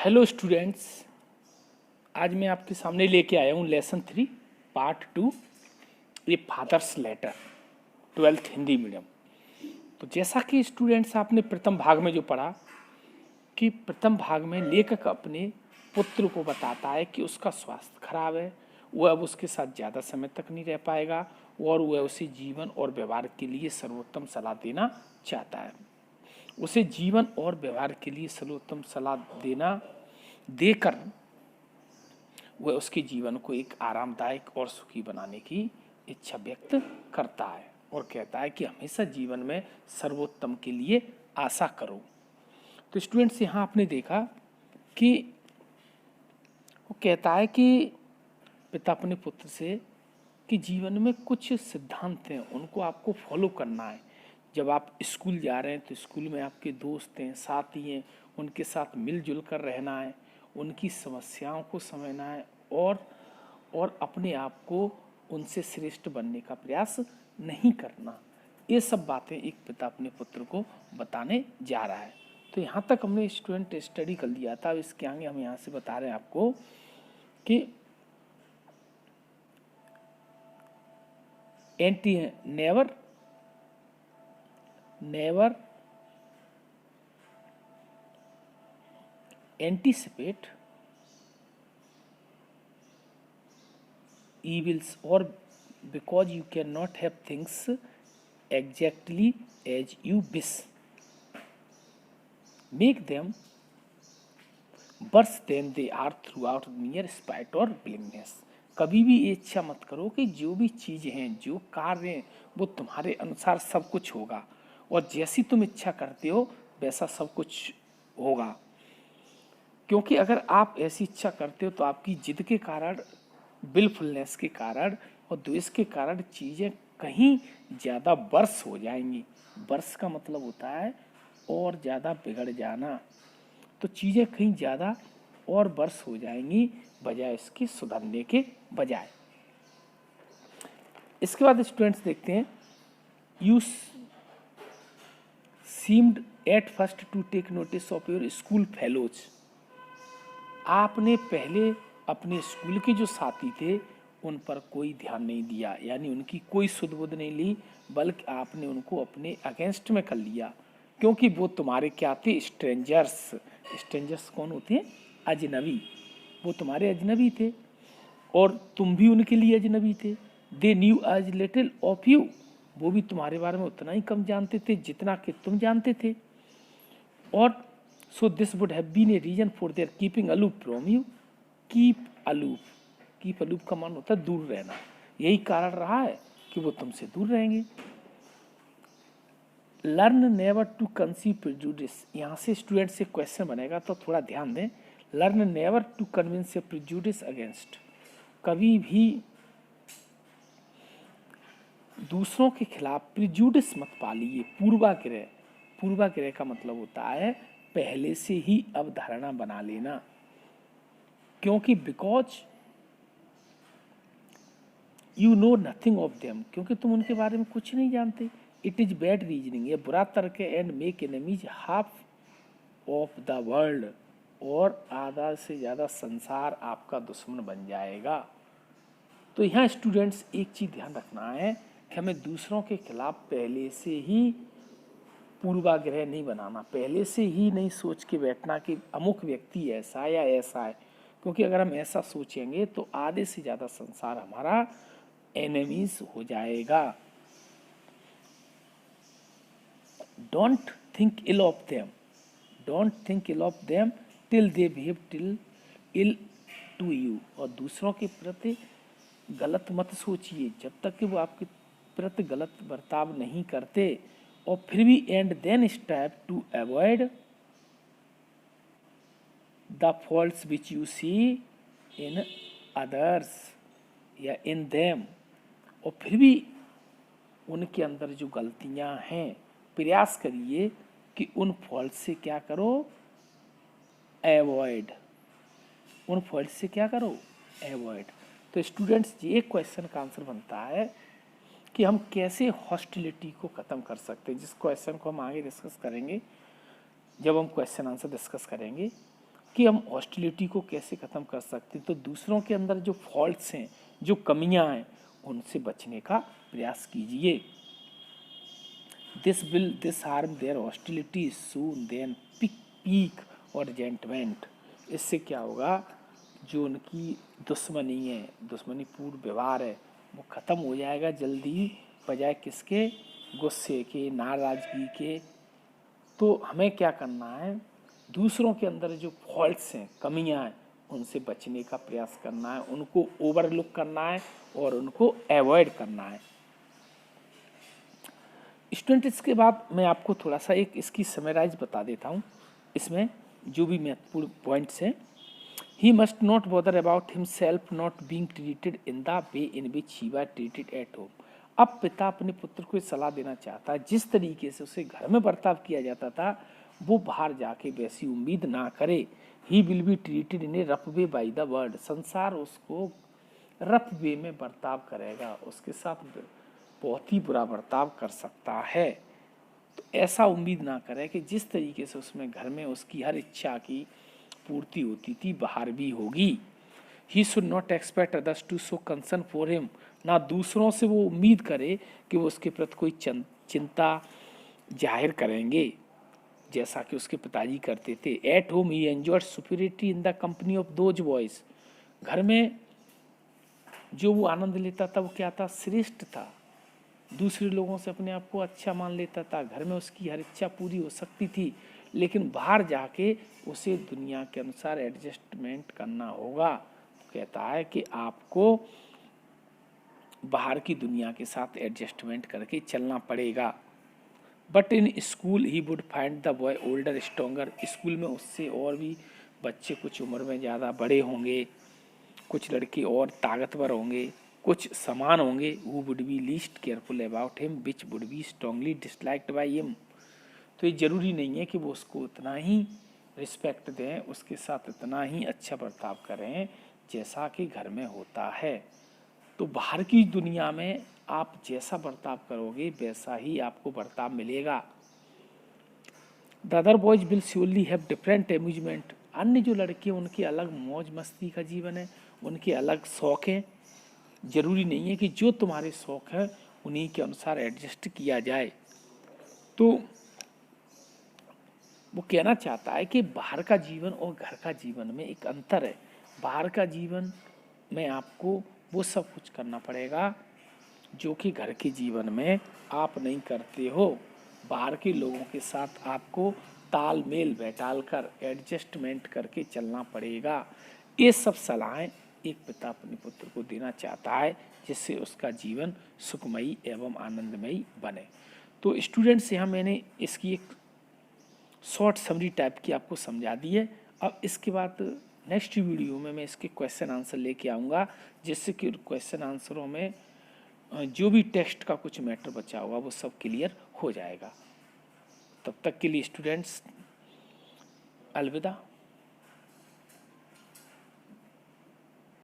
Hello students, आज मैं आपके सामने लेके आया हूँ लेसन 3 पार्ट 2 ये fathers letter 12th Hindi medium. तो जैसा कि स्टूडेंट्स आपने प्रथम भाग में जो पढ़ा कि प्रथम भाग में लेखक अपने पुत्र को बताता है कि उसका स्वास्थ्य खराब है, वह अब उसके साथ ज़्यादा समय तक नहीं रह पाएगा और वह उसे जीवन और व्यवहार के लिए सर्वोत्तम सलाह देना चाहता है। उसे जीवन और व्यवहार के लिए सर्वोत्तम सलाह देकर वह उसके जीवन को एक आरामदायक और सुखी बनाने की इच्छा व्यक्त करता है और कहता है कि हमेशा जीवन में सर्वोत्तम के लिए आशा करो। तो स्टूडेंट्स, यहाँ आपने देखा कि वो कहता है कि पिता अपने पुत्र से कि जीवन में कुछ सिद्धांत हैं, उनको आपको फॉलो करना है। जब आप स्कूल जा रहे हैं तो स्कूल में आपके दोस्त हैं, साथी हैं, उनके साथ मिलजुल कर रहना है, उनकी समस्याओं को समझना है और अपने आप को उनसे श्रेष्ठ बनने का प्रयास नहीं करना। ये सब बातें एक पिता अपने पुत्र को बताने जा रहा है। तो यहाँ तक हमने स्टूडेंट स्टडी कर लिया था। इसके आगे हम यहाँ से बता रहे हैं आपको कि never anticipate evils, or because you cannot have things exactly as you wish, make them worse than they are throughout mere spite or willingness। कभी भी ये इच्छा मत करो कि जो भी चीज़ें हैं, जो कार्य हैं, वो तुम्हारे अनुसार सब कुछ होगा और जैसी तुम इच्छा करते हो वैसा सब कुछ होगा। क्योंकि अगर आप ऐसी इच्छा करते हो तो आपकी जिद के कारण, विलफुलनेस के कारण और द्वेष के कारण चीज़ें कहीं ज़्यादा वर्स हो जाएंगी। वर्स का मतलब होता है और ज़्यादा बिगड़ जाना। तो चीज़ें कहीं ज़्यादा और वर्स हो जाएंगी बजाय इसके सुधरने के बजाय। इसके बाद स्टूडेंट्स देखते हैं, you seemed at first to take notice of your school fellows. आपने पहले अपने स्कूल के जो साथी थे उन पर कोई ध्यान नहीं दिया, यानी उनकी कोई सुध बुध नहीं ली, बल्कि आपने उनको अपने अगेंस्ट में कर लिया। क्योंकि वो तुम्हारे क्या थे? स्ट्रेंजर्स। स्ट्रेंजर्स कौन होते हैं? अजनबी। वो तुम्हारे अजनबी थे और तुम भी उनके लिए अजनबी थे। They new age little of you. वो भी तुम्हारे बारे में उतना ही कम जानते थे जितना कि तुम जानते थे। और so this would have been a reason for their keeping aloof from you। keep aloof का मान होता है दूर रहना। यही कारण रहा है कि वो तुमसे दूर रहेंगे। learn never to conceive prejudice। यहाँ से स्टूडेंट से क्वेश्चन बनेगा तो थोड़ा ध्यान दें। learn never to convince a prejudice against। कभी भी दूसरों के खिलाफ प्रिजुडिस मत पालिए। पूर्वाग्रह का मतलब होता है पहले से ही अवधारणा बना लेना। क्योंकि because you know nothing of them, क्योंकि तुम उनके बारे में कुछ नहीं जानते। इट इज बैड रीजनिंग, ये बुरा तर्क है। And make enemies half of the world, और आधा से ज़्यादा संसार आपका दुश्मन बन जाएगा। तो यहाँ स्टूडेंट्स एक चीज़ ध्यान रखना है कि हमें दूसरों के खिलाफ पहले से ही पूर्वाग्रह नहीं बनाना, पहले से ही नहीं सोच के बैठना कि अमुक व्यक्ति ऐसा या ऐसा है। क्योंकि अगर हम ऐसा सोचेंगे तो आधे से ज़्यादा संसार हमारा एनिमीज हो जाएगा। Don't think ill of them till they behave ill to you. और दूसरों के प्रति गलत मत सोचिए जब तक कि वो आपके प्रति गलत बर्ताव नहीं करते। और फिर भी and then strive to avoid the faults which you see in others या इन देम। और फिर भी उनके अंदर जो गलतियां हैं, प्रयास करिए कि उन फॉल्ट से क्या करो? अवॉइड। उन फॉल्ट से क्या करो? अवॉइड। तो स्टूडेंट्स, ये क्वेश्चन का आंसर बनता है कि हम कैसे हॉस्टिलिटी को ख़त्म कर सकते हैं, जिस क्वेश्चन को हम आगे डिस्कस करेंगे जब हम क्वेश्चन आंसर डिस्कस करेंगे। कि हम हॉस्टिलिटी को कैसे ख़त्म कर सकते हैं। तो दूसरों के अंदर जो फॉल्ट्स हैं, जो कमियां हैं, उनसे बचने का प्रयास कीजिए। This harm their hostility soon then peak और रिजेंटमेंट। इससे क्या होगा, जो उनकी दुश्मनी है, दुश्मनी पूर्ण व्यवहार है, वो ख़त्म हो जाएगा जल्दी, बजाय किसके, गुस्से के, नाराज़गी के। तो हमें क्या करना है, दूसरों के अंदर जो फॉल्ट्स हैं, कमियां हैं, उनसे बचने का प्रयास करना है, उनको ओवरलुक करना है और उनको अवॉइड करना है। स्टूडेंट, इसके बाद मैं आपको थोड़ा सा एक इसकी समराइज बता देता हूँ। इसमें जो भी महत्वपूर्ण पॉइंट्स हैं, he must not bother about himself not being treated in the way in which he was treated at home. अब पिता अपने पुत्र को सलाह देना चाहता है, जिस तरीके से उसे घर में बर्ताव किया जाता था, वो बाहर जाके वैसी उम्मीद ना करे। He will be treated in A rough way by the world. संसार उसको रफ वे में बर्ताव करेगा, उसके साथ बहुत ही बुरा बर्ताव कर सकता है। तो ऐसा उम्मीद ना करें कि जिस तरीके से उसमें घर में उसकी हर इच्छा की पूर्ति होती थी, बाहर भी होगी। He should not expect others to show concern for him. ना दूसरों से वो उम्मीद करे कि वो उसके प्रति कोई चिंता जाहिर करेंगे, जैसा कि उसके पिताजी करते थे। At home he enjoyed superiority in the company of those boys. घर में जो वो आनंद लेता था वो क्या था, श्रेष्ठ था, दूसरे लोगों से अपने आप को अच्छा मान लेता था, घर में उसकी हर इच्छा पूरी हो सकती थी। लेकिन बाहर जाके उसे दुनिया के अनुसार एडजस्टमेंट करना होगा। कहता है कि आपको बाहर की दुनिया के साथ एडजस्टमेंट करके चलना पड़ेगा। But in school he would find the boy older stronger. School में उससे और भी बच्चे कुछ उम्र में ज़्यादा बड़े होंगे, कुछ लड़के और ताकतवर होंगे, कुछ समान होंगे। who would be least careful about him which would be strongly disliked by him। तो ये ज़रूरी नहीं है कि वो उसको उतना ही रिस्पेक्ट दें, उसके साथ इतना ही अच्छा बर्ताव करें जैसा कि घर में होता है। तो बाहर की दुनिया में आप जैसा बर्ताव करोगे वैसा ही आपको बर्ताव मिलेगा। The other boys will surely have different amusement. अन्य जो लड़के, उनके अलग मौज मस्ती का जीवन है, उनके अलग शौक़ हैं। ज़रूरी नहीं है कि जो तुम्हारे शौक़ हैं उन्हीं के अनुसार एडजस्ट किया जाए। तो वो कहना चाहता है कि बाहर का जीवन और घर का जीवन में एक अंतर है। बाहर का जीवन में आपको वो सब कुछ करना पड़ेगा जो कि घर के जीवन में आप नहीं करते हो। बाहर के लोगों के साथ आपको तालमेल बैठाल कर एडजस्टमेंट करके चलना पड़ेगा। ये सब सलाहें एक पिता अपने पुत्र को देना चाहता है, जिससे उसका जीवन सुखमयी एवं आनंदमयी बने। तो स्टूडेंट्स, यहाँ मैंने इसकी एक शॉर्ट समरी टाइप की आपको समझा दी है। अब इसके बाद नेक्स्ट वीडियो में मैं इसके क्वेश्चन आंसर लेके आऊँगा, जिससे कि क्वेश्चन आंसरों में जो भी टेक्स्ट का कुछ मैटर बचा होगा वो सब क्लियर हो जाएगा। तब तक के लिए स्टूडेंट्स, अलविदा।